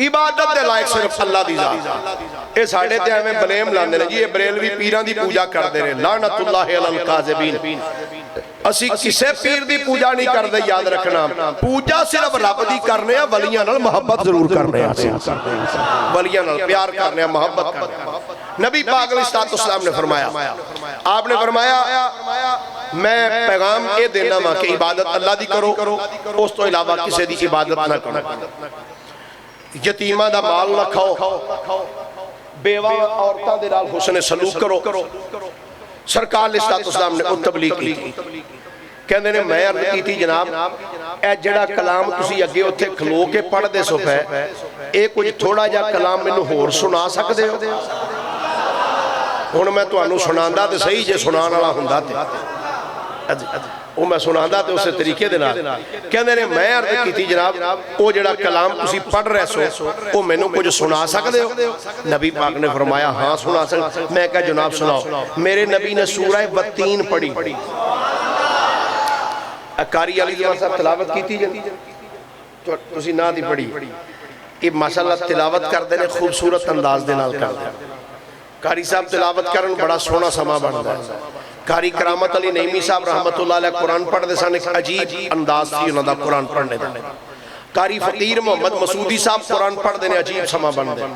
इबादत दे लायक सिर्फ अल्लाह दी जात। ये साडे ते एवें बलेम लांदे ने जी, ये बरेलवी पीरां दी पूजा करदे ने, लानतुल्लाहि अलल काज़िबीन। असी किसे पीर दी पूजा नहीं करदे, याद रखना, पूजा सिर्फ रब दी करने आ, वलियां नाल मोहब्बत जरूर करने आ, वलियां नाल प्यार करने आ, मोहब्बत करने। नबी पाक अलैहिस्सलाम ने फरमाया, आपने फरमाया मैं पैगाम ये देना वा कि इबादत अल्लाह दी करो, उस तो इलावा किसी दी इबादत ना करो, यतीमा दा माल ना खाओ, बेवा औरतां दे नाल हुस्न सलूक करो। सरकार अलैहिस्सलाम ने तबलीग की, कहंदे ने मैं अर्ज की जनाब ए जिहड़ा कलाम तुसी अगे उत्थे खलो के पढ़दे सो पै, ए कुछ थोड़ा जिहा कलाम मैनू होर सुना सकदे हो? हुण मैं तुहानू सुणांदा ते सही, जे सुनाण वाला हुंदा ते वो मैं सुनांदा ते उस तरीके दे नाल। कहंदे ने मैं अर्ज की जनाब वो जिहड़ा कलाम तुसी पढ़ रहे सो वो मैनू कुछ सुना सकदे हो? नबी पाक ने फरमाया हाँ सुना सकदा। मैं कहा जनाब सुनाओ। मेरे नबी ने सूरह वत्तीन पढ़ी, कारी अली जमान साहब तिलावत की तुसी ना दी पढ़ी, ये माशाअल्लाह तिलावत करते हैं खूबसूरत अंदाज दे नाल करदे। कारी साहब तिलावत करन बड़ा सोहना समा बनदा है। कारी करामत अली नईमी साहब रहमतुल्लाह अलैह कुरान पढ़ते सन, एक अजीब अंदाज सी उन्हां दा कुरान पढ़ने दा। कारी फकीर मोहम्मद मसूदी साहब कुरान पढ़ते हैं, अजीब समा बनदा।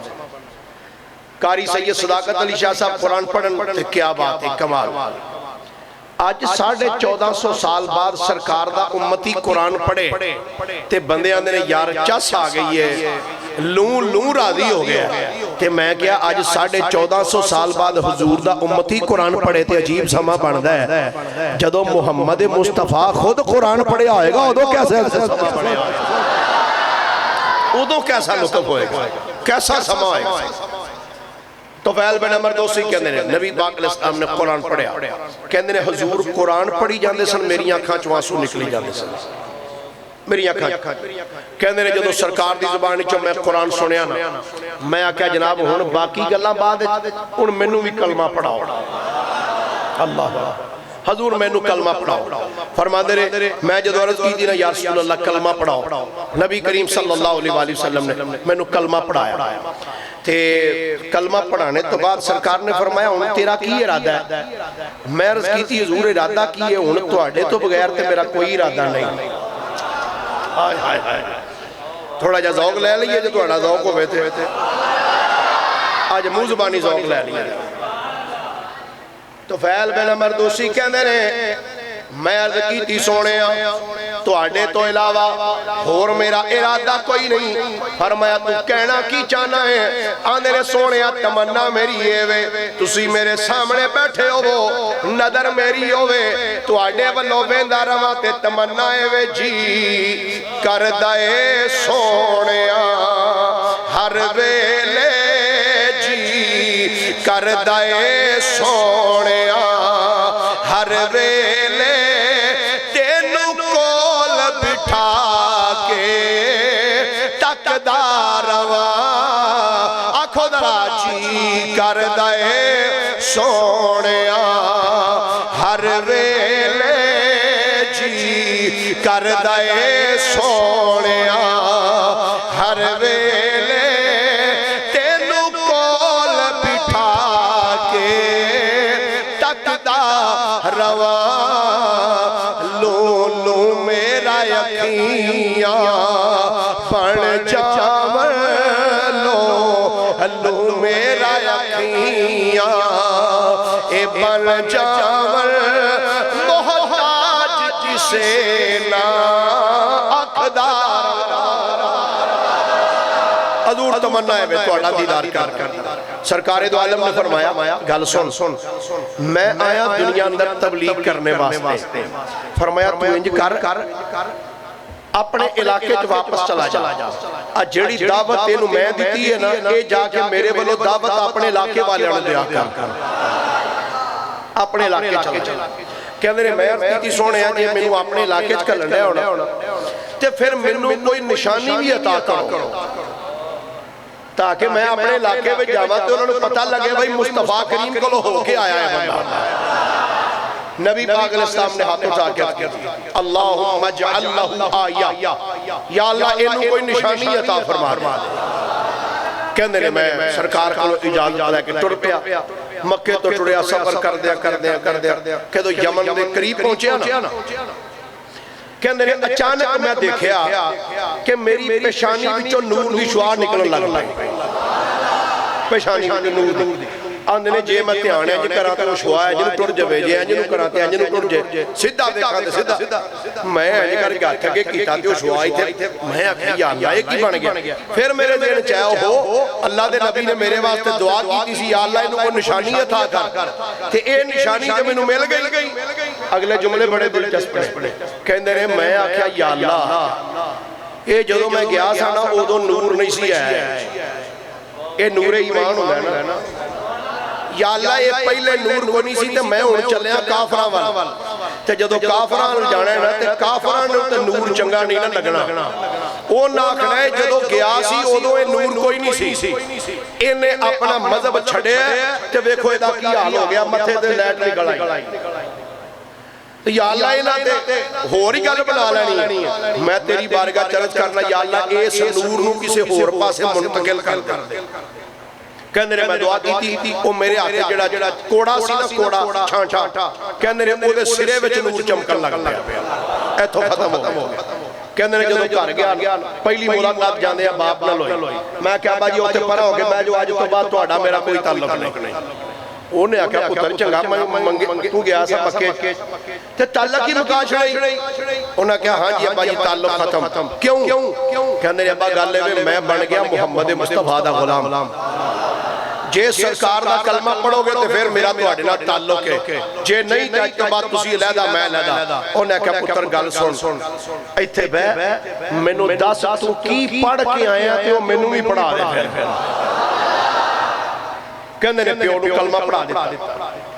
कारी सैयद सदाकत अली शाह साहब कुरान पढ़न, क्या बात है, कमाल। अज 1450 साल बाद सरकार दा उम्मती कुरान पढ़े ते बंदे आंदे ने यार चस आ गई है, लू लू राजी हो गया। ते मैं क्या अज 1450 साल बाद हुजूर दा उम्मती कुरान पढ़े ते अजीब समा बनदा है। जदों मुहम्मद मुस्तफा खुद कुरान पढ़िया होएगा उदों कैसा समा बनेगा, उदों कैसा लुत्फ होएगा, कैसा समा होएगा। तो फैल बिन अमर दोसी कहते हैं नबी पाक अलैहिस्सलाम ने कुरान पढ़िया, कहते हैं हुजूर कुरान पढ़ी जाते सन, मेरी अखां चों आंसू निकली जाते सन, मेरी अखां। कहते हैं जो सरकार की जुबान चो मैं कुरान सुनिया ना, मैं आख्या जनाब हुण बाकी गल्लां बाद, हुण मैनू भी कलमा पढ़ाओ। अल्लाह हजूर मैनू कलमा पढ़ाओ। फरमाते रहे मैं जो अर्ज की ना या रसूल अल्लाह कलमा पढ़ाओ, नबी करीम सल्लल्लाहु अलैहि वसल्लम ने मैनू कलमा पढ़ाया। ते कलमा पढ़ाने तो बाद सरकार ने फरमाया हुण तेरा की इरादा है? मैं अर्ज की हजूर इरादा की है, हुण तुहाडे तो बगैर ते मेरा कोई इरादा नहीं। हाय हाय हाय, थोड़ा जा ज़ौक ले लीए, जो तुहाडा ज़ौक होवे ते अज मुंह ज़बानी ज़ौक ले लीए। तो फैल बिन अमर दोसी कहंदे ने मैं अर्ज की सोने तुहाडे तो इलावा होर मेरा इरादा कोई नहीं। फरमाया तू कहना की चाहना है? आंदे ने सोने तमन्ना मेरी ये वे तुसी मेरे सामने बैठे होवो, नजर मेरी होवे तुहाडे वल्लों वेंदा रवां ते तमन्ना ए वे जी करदा ए सोनिया हर वेले जी करदा ए सोनिया हर वेले तेनू कोल बिठा के तकदा रवा। आखो दरा जी करदा ए सोनिया हर वेले जी करदा ए सोनिया हर वेले तेनू कोल बिठा टकदा रवा लो लो मेरा अखियां बन जावन लो लो मेरा अखियां ए बन जावन मोहताज जिसे ना हजूर तमन्ना है तुहाडा दीदार करना। सरकारे दो आलम ने फरमाया गल सुन सुन मैं आया दुनिया अंदर तबलीग करने वास्ते। फरमाया तू इंज कर अपने इलाके च वापस चला जा। आ जेड़ी दावत तेनू मैं दिती है ना ये जाके मेरे वालों दावत अपने इलाके वालियां नूं दिया कर। अपने इलाके चला जा। कहंदे ने मैं अर्ज़ कीती सोहणिया जे मैनू अपने इलाके च घल्लण दिया होना ते फिर मैनू कोई निशानी भी अता करो ताकि मैं अपने इलाके में जावां तो उन्होंने पता लगे भाई मुस्तफा करीम को होके आया है बंदा। नबी पाक अलैहिस्सलाम ने हाथ उठा के अल्लाहुम्मा जअल लहू आया, या अल्लाह इन्हू कोई निशानी अता फरमा दे। कहंदे ने मैं सरकार को इजाजत लेके टुर पिया। मक्के तो टुरिया सफर करदे कदों यमन दे करीब पहुंचिया ना कहंदे ने अचानक मैं देखा कि मेरी पेशानी विचों नूर दी शुआ निकलण लग पई। पेशानी विचों नूर दी आंदे ने जे मैं ध्यान इंज करा तो शुआ इंज नूं टुर जावे, जे इंज नूं करा ते इंज नूं टुर जाए, सीधा देखा ते सीधा। मैं इंज करके हथ अगे कीता ते शुआ इत्थे। मैं आखिया या अल्लाह ये की बन गया। फिर मेरे दिल च आया हो अल्लाह दे नबी ने मेरे वास्ते दुआ कीती सी या अल्लाह इहनूं कोई निशानी अता कर ते ये निशानी ते मैनूं मिल गई। अगले जुमले बड़े दिलचस्प ने। कहंदे ने मैं आखिया या अल्लाह ये जदों मैं गया सा ना उदों नूर नहीं सी आया, ये नूरे ईमान हुंदा ना। या अल्लाह ये पहले नूर को नहीं सी ते मैं हुण चलिया काफरां वल ते जदों काफरां वल जाना है ना ते काफरां नूं ते नूर चंगा नहीं ना लगना। ओ ना आखना है जदों गया सी उदों ये नूर कोई नहीं सी, इन्हें अपना मजहब छड्डिया ते वेखो इहदा की हाल हो गया, मथे ते लैट निकल आई। या अल्लाह इन्हां ते होर ही गल बना लैनी है। मैं तेरी बारगाह चर्च करना या अल्लाह इस नूर नूं किसी होर पासे मुंतकिल कर दे। कहंदे ने मैं दुआ कीती ओ मेरे हाथ जेड़ा कोड़ा सी ना कोड़ा छांटा कहंदे ने ओदे सिरे विच नूर चमकण लग पिया। इथों खत्म हो गया। कहंदे ने जदों घर गया पहली मुलाकात जांदे आ बाप नाल होई। मैं कहा बाजी उत्थे परा हो के मैं जो अज तो बाद तुहाडा मेरा कोई ताल्लुक नहीं। उन्हें आख्या पुत्र चंगा मंगे तू गया सा मक्के ते ताल्लुक ही मुका छड़ाई। उन्हें कहा हां जी अब्बा जी ताल्लुक खत्म। क्यों? कहंदे ने अब्बा गल है मैं बन गया मुहम्मद मुस्तफा दा गुलाम। जे सरकार दा कलमा पढ़ोगे तो फिर मेरा तुहाडे नाल ताल्लुक है, जे नहीं तो अज तो बाद तुसीं अलहदा मैं अलहदा। उन्हें आख्या पुत्र गल सुन इत्थे बह मैनूं दस तू की पढ़ के आया ते ओ मैनूं भी पढ़ा दे। कहंदे ने प्यो नूं कलमा पढ़ा दिता।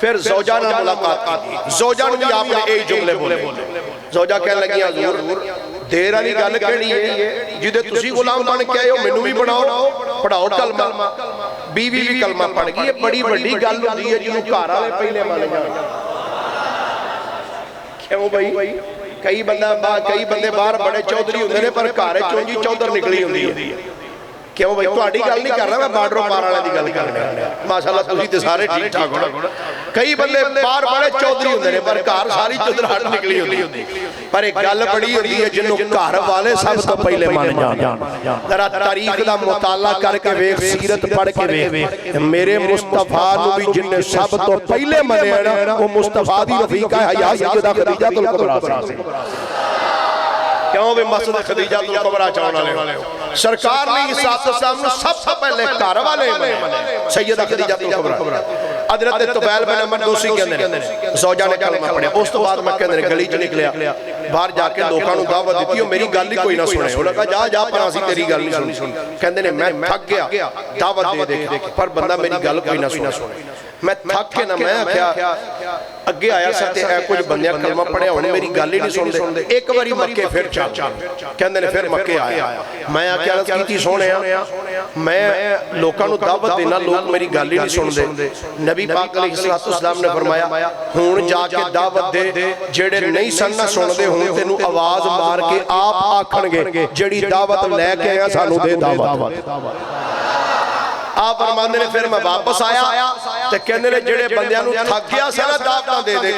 फिर ज़ौजा नाल मुलाकात की। ज़ौजा नूं भी आपने यही जुमले बोले। ज़ौजा कहन लगी हज़ूर देर वाली गल किहड़ी है जिहदे तुसीं गुलाम बन के आए हो मैनूं भी बनाओ पढ़ाओ कलमा। बीवी भी कलमा पढ़ गई। ये बड़ी वड्डी गल हुंदी है जिन्हों घर वाले पहले मान जाण। क्यों भाई कई बंदे बाहर बड़े चौधरी हुंदे ने पर घर चों जी चौधर निकली हुंदी है। क्यों भाई तुहाडी गल नहीं कर रहा मैं बार्डरों पार वाले दी गल कर रहा। माशाअल्लाह तुसीं ते सारे ठीक ठाक हो। कई बंदे बाहर बड़े चौधरी हुंदे ने पर घर सारी चौधराहट निकली हुंदी। पर एक गल बड़ी हुंदी है जिन्हों घर वाले सब तो पहले मान जाण। जरा तारीख दा मुताला करके वेख, सीरत पढ़ के वेख। मेरे मुस्तफा नूं भी जिन्ने सब तो पहले मन्निया ना वो मुस्तफा दी रफीका हया सैयदा खदीजा तुल कुबरा सी। क्यों भी मसद खदीजा तुल कुबरा चाहण वाले हो। सरकार ने इस्लाम सबसे पहले घर वाले सैयदा खदीजा तुल कुबरा हजरत तुफैल बिन अमर दोसी कहंदे ने ज़ौजा ने कलमा पढ़िया। उस तो बाद मैं कहंदे ने गली च निकलिया बाहर जाके लोकां नूं दावत दित्ती। मेरी गल ही कोई ना सुने। उन्होंने कहा जा पर असीं तेरी गल नहीं सुनी। कहंदे ने मैं थक गया दावत दे पर बंदा मेरी गल कोई ना सुने। मैं थक के ना मैं आख्या अगे आया सा ते कुछ बंदियां कलमा पढ़िया हुण मेरी गल ही नहीं सुनदे। एक बारी मक्के फिर चल कहंदे ने फिर मक्के आया। मैं आख्या अर्ज़ कीती सोहणिया मैं लोकां नूं दावत देना लोग मेरी गल ही नहीं सुनदे। नबी पाक अलैहिस्सलाम ने फरमाया हुण जाके दावत दे जेड़े नहीं सन ना सुनदे हुण तैनूं आवाज़ मार के आप आखणगे जेड़ी दावत लैके आया सानूं दे दावत। आप फरमाते ने फिर मैं वापस आया ते कहंदे ने जेड़े बंदियां नूं थक गया सी ना दावतां दे दे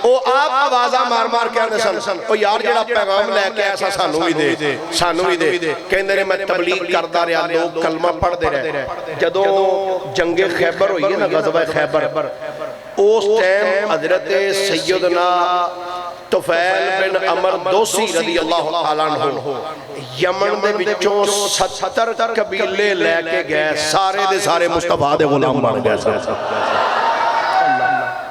ओ आप आवाज़ां मार मार के आंदे सन ओ यार जेड़ा पैगाम लैके आया सा सानू भी दे कहंदे ने मैं तबलीग करदा रहा लोग कलमा पढ़दे रहे जदों जंगे खैबर होई है ना गज़वा खैबर उस टाइम हज़रत सैयदना तुफैल बिन अमर दोसी रज़ी अल्लाह तआला अन्हु यमन दे विचों 70 कबीले लेके गए सारे दे सारे मुस्तफा दे गुलाम बन गए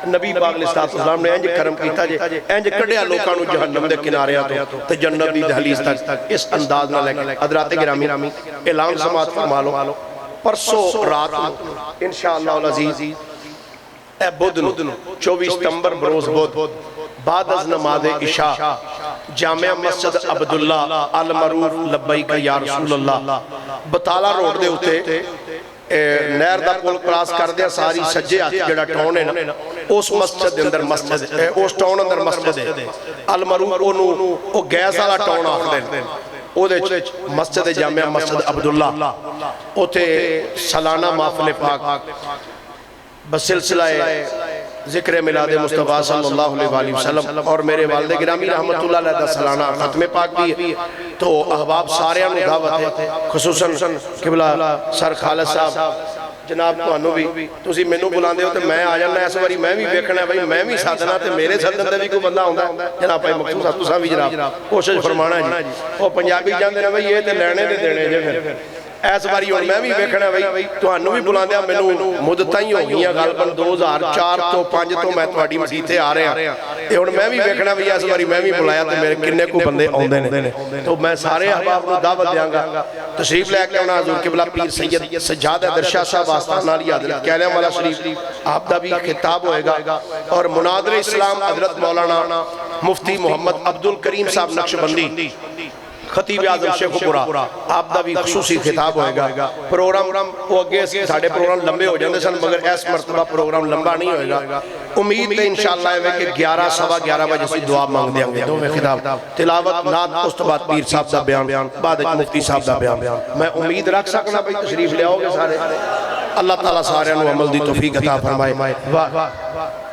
नबी पाक अलैहिस्सलाम ने इंज करम कीता जे इंज कढ़िया लोकां नूं जहन्नम दे किनारियां तो ते जन्नत दी दहलीज तक इस अंदाज नाल लेके हज़रात गिरामी ऐलान समाअत फरमा लो परसों रात इंशाअल्लाह अल अज़ीज़ ए बुध 24 सितंबर बरोज़ बुध बाद अज़ नमाज़े इशा जामिया मस्जिद अब्दुल्ला अल मरूफ लब्बैक या रसूल अल्लाह बताला रोड दे उत्ते नहर दा पुल क्रॉस करदे सारी सज्जे हत्थ जेड़ा टाउन है ना उस मस्जिद दे अंदर मस्जिद उस टाउन अंदर मस्जिद है अल मरूफ ओनू ओ गैस वाला टाउन आखदे ने ओदे च मस्जिद जामिया मस्जिद अब्दुल्ला उथे सालाना महफिल पाक बसिलसिला ज़िक्र मिलाद मुस्तफ़ा सल्लल्लाहु अलैहि वसल्लम और मेरे वालिद गिरामी रहमतुल्लाह अलैह दा सालाना खत्म पाक भी है तो अहबाब सारियां नूं दावत है खुसूसन किबला सर खालिद साहब जनाब तुहानू भी तुसीं मैनूं बुलांदे हो तो मैं आ जाना इस बारी मैं भी वेखना भाई मैं भी सदना ते मेरे सदन ते भी कोई बंदा आउंदा जनाब भाई मकसूद साहब तुसां भी जनाब कोशिश फरमाना जी वो पंजाबी जांदे ने भाई ये ते लैणे ते देने जे फिर इस बारी हुण मैं भी वेखना भाई तुहानू भी बुलांदे मैनूं मुद्दतां ही हो गईयां गलबन 2004 तो 5 तो मैं तुहाडी मसीते आ रहा ते हुण मैं भी वेखना भी इस बारी मैं भी बुलाया ते मेरे किन्ने को बंदे आउंदे ने तो मैं सारे अहबाब नूं दावत देंगा तशरीफ लैके आउणा हज़ूर किबला पीर सैयद सज्जाद दरशा साहब आस्थान वाली हज़रत कैलियां वाला शरीफ आप दा भी खिताब होएगा और मुनादरे इस्लाम हज़रत मौलाना मुफ्ती मोहम्मद अब्दुल करीम साहब नक्शबंदी खतीब आज़म शेखुपुरा आप दा भी खसूसी खिताब होएगा प्रोग्राम वो अगे साडे प्रोग्राम लंबे हो जाते सन मगर इस मरतबा प्रोग्राम लंबा नहीं होएगा उम्मीद है इंशाअल्लाह है कि 11 सवा 11 बजे से दुआ मांग देंगे दोवें खिताब तिलावत नात उस तो बाद पीर साहब दा बयान बाद मुफ्ती साहब दा बयान मैं उम्मीद रख सकना भाई तशरीफ ले आओगे सारे अल्लाह ताला सारियां नूं अमल दी तौफीक अता फरमाए वाह